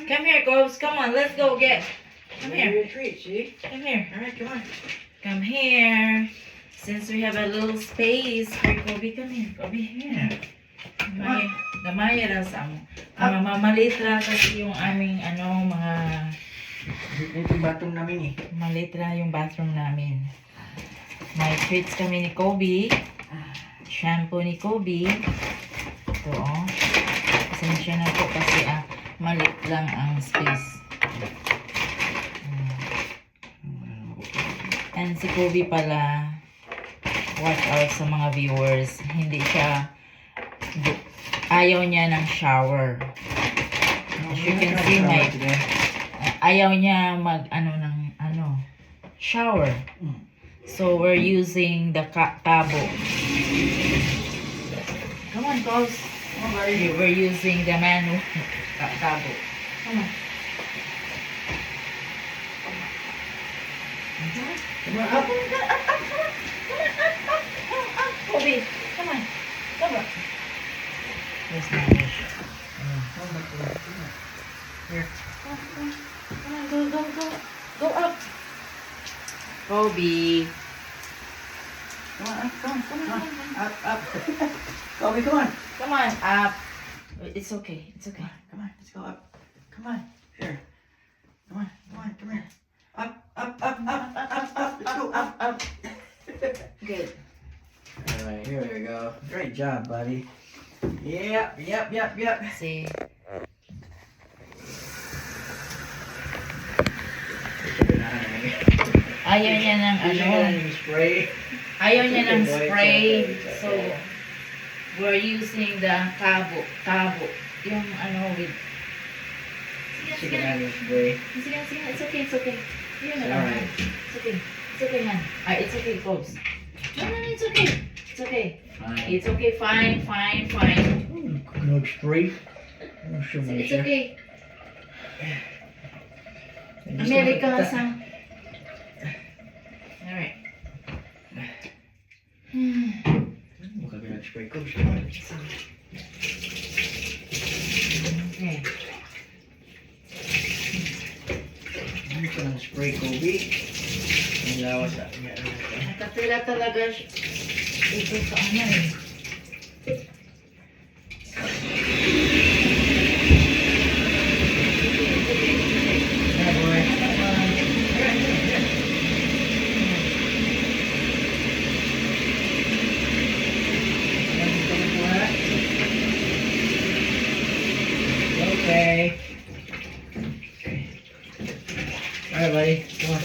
Come here, Gobes. Come on, let's go get. Come here. Your treat, see? Come here. All right, come on. Come here. Since we have a little space for Kobe, come here. Kobe, here. Gamay ra sa mo. Mamalit ra kasi yung aming mga Ito yung batong namin eh. malit ra yung bathroom namin. May treats kami ni Kobe. Shampoo ni Kobe. Ito oh. Pasensya na po kasi malit lang ang space. And si Kobe pala, watch out sa mga viewers. Hindi siya, ayaw niya ng shower. As you can see, ayaw niya shower. So, we're using the tabo. Come on, Ghost. We're using the manual tabo. Come on. Come on, up. Kobe, come on. Come on. Yes, manage. Here. Come on, go up. Kobe. Come on, up. Kobe, come on. Come on, up. It's okay. Come on, let's go up. Come on, here. Come on, come here. Up. Let's go up. Good. All right, here we go. Great job, buddy. Yep. See. Ayaw niya ng spray. Ayaw niya ng spray. So, we're using the tabo. Yung with... Sige na yung spray. Sige. It's okay. Yun na lang. Alright. It's okay, man. It's okay, folks. No, it's okay. Fine. It's okay, fine. No spray. It's okay. America sang. Alright. Mukha ka nag-spray ko. Okay. Ano ka ng spray, Kobe? Ang lawas niya. Nakapila talaga siya. Ito sa Yeah, boy. Okay. Alright, buddy. Come on.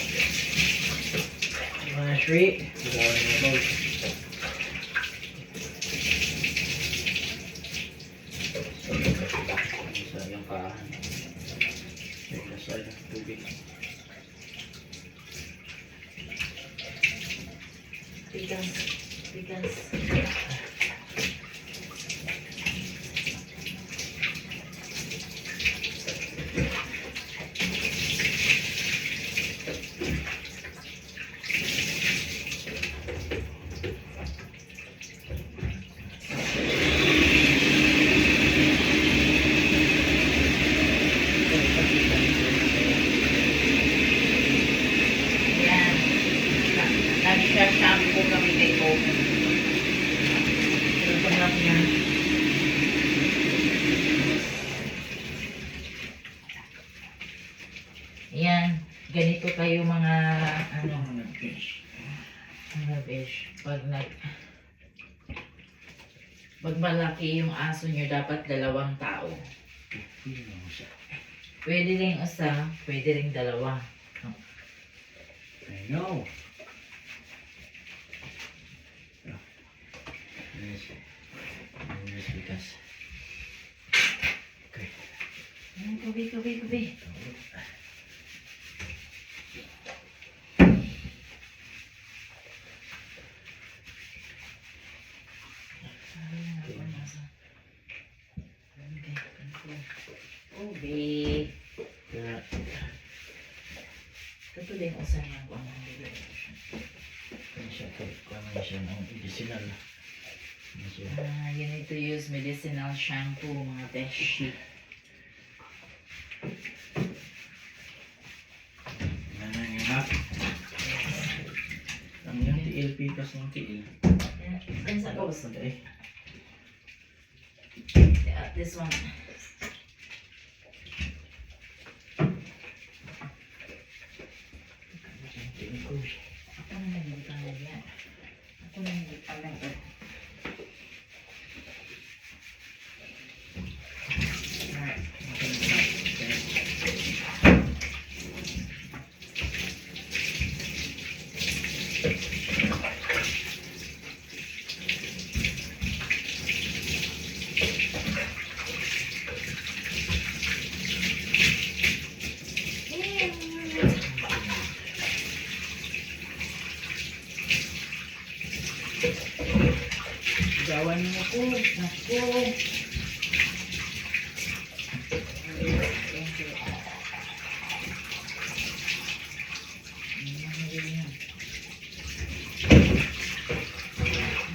You want a treat? Go in your boat. Isa yung kahan. Check the side ng tubig. Because nag-shampoo kami kay Kobe. Ang pangarap niya. Yan, ganito kayo mga Mga fish. pag malaki yung aso nyo, dapat 2 tao. Pwede rin isa, pwede rin 2. I know. Yes, because. Okay. Kobe. Kobe. Yeah. Ito din usan yan kung anong siya ng medicinal. you need to use medicinal shampoo, mga besh. Yan ang half. Ang yung tiil, pikas ng tiil. Yan sa Cobes. Patay. Yeah, this one. Tiil ko. Ako na nagpapalagay yan. Ako na nagpapalagay. Alright. Gawan mo ko. Naku. Thank you.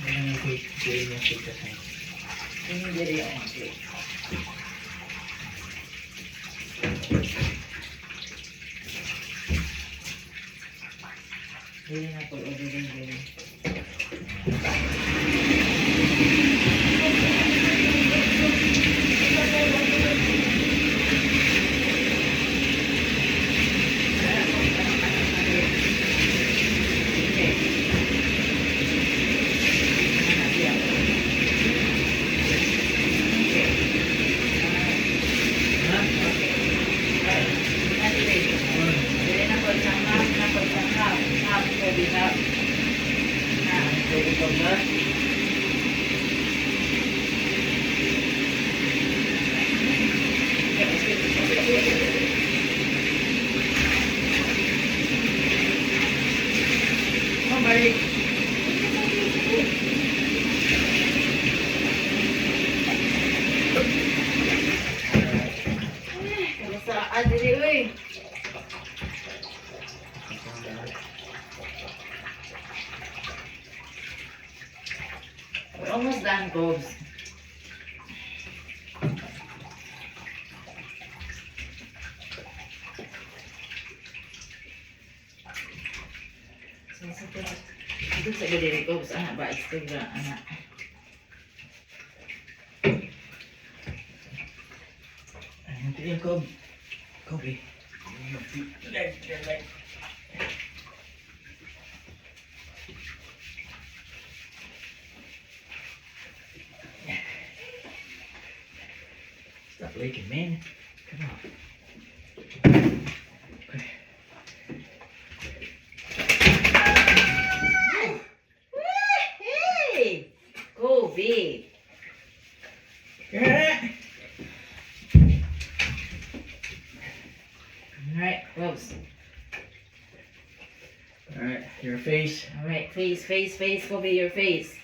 Yan ang tiil ng pikas ng Ini dari yang okay. Ini nak pun ini. We're almost done, Cobes. Ito sa gadiri, Cobes. Anak ba? Instagram, anak. Ang tiil ko. Kobe. Leg. Stop leaking, man. Come on. Okay. Hey! Kobe! Yeah. Alright, Cobes. Alright, your face. Alright, face, Kobe, your face.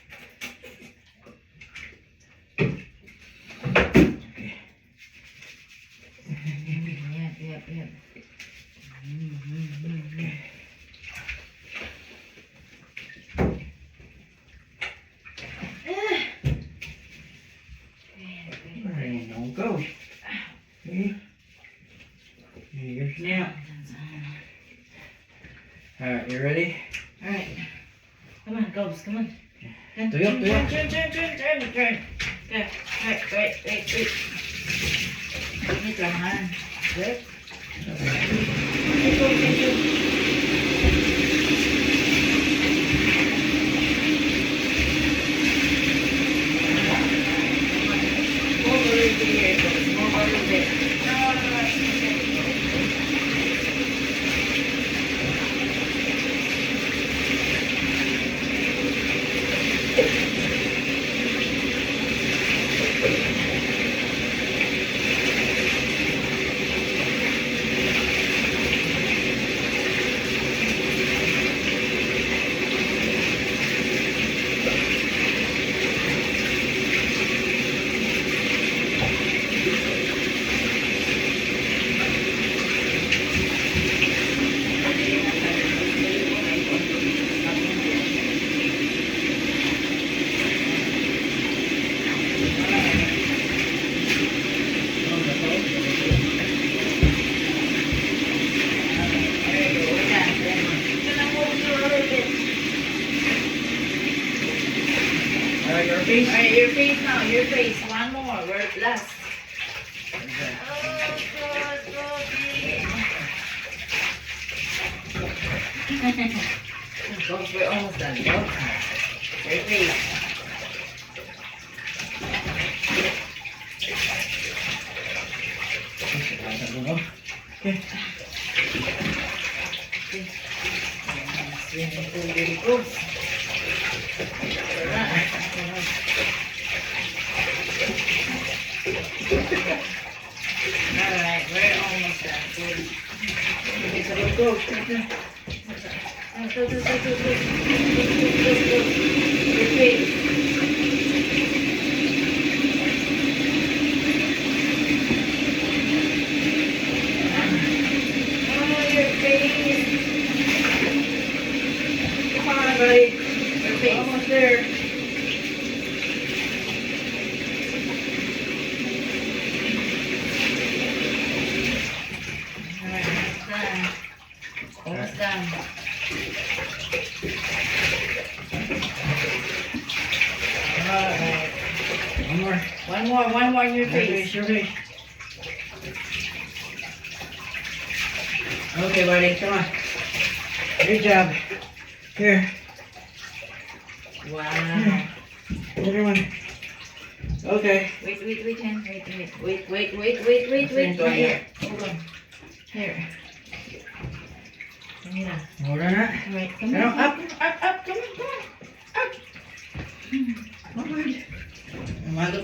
Okay. Yep. Alright, now go. Okay. Here's now. Alright, you ready? Alright. Come on, Cobes, come on. Tuyok. Turn. Okay, wait. Init lang, ha? Good? face. Alright, your face now. Your face. One more. We're last. Okay. Gosh, we're almost done. Go. Your face. Okay. Swimming pool very close. Alright, we're almost done. Good. Okay, so let's go. Go. Your face. Oh, your face. Come on, buddy. Your face. Almost there. Alright, almost done. Alright. One more. One more in your Your face. face, your face. Okay, buddy, come on. Good job. Here, Wow. another one. Okay. Wait, Hen. Wait. Friends, Right right here. Hold on. Here. Come here. Hold on that. Alright, come No, on. up. Come on. Come on. Umagot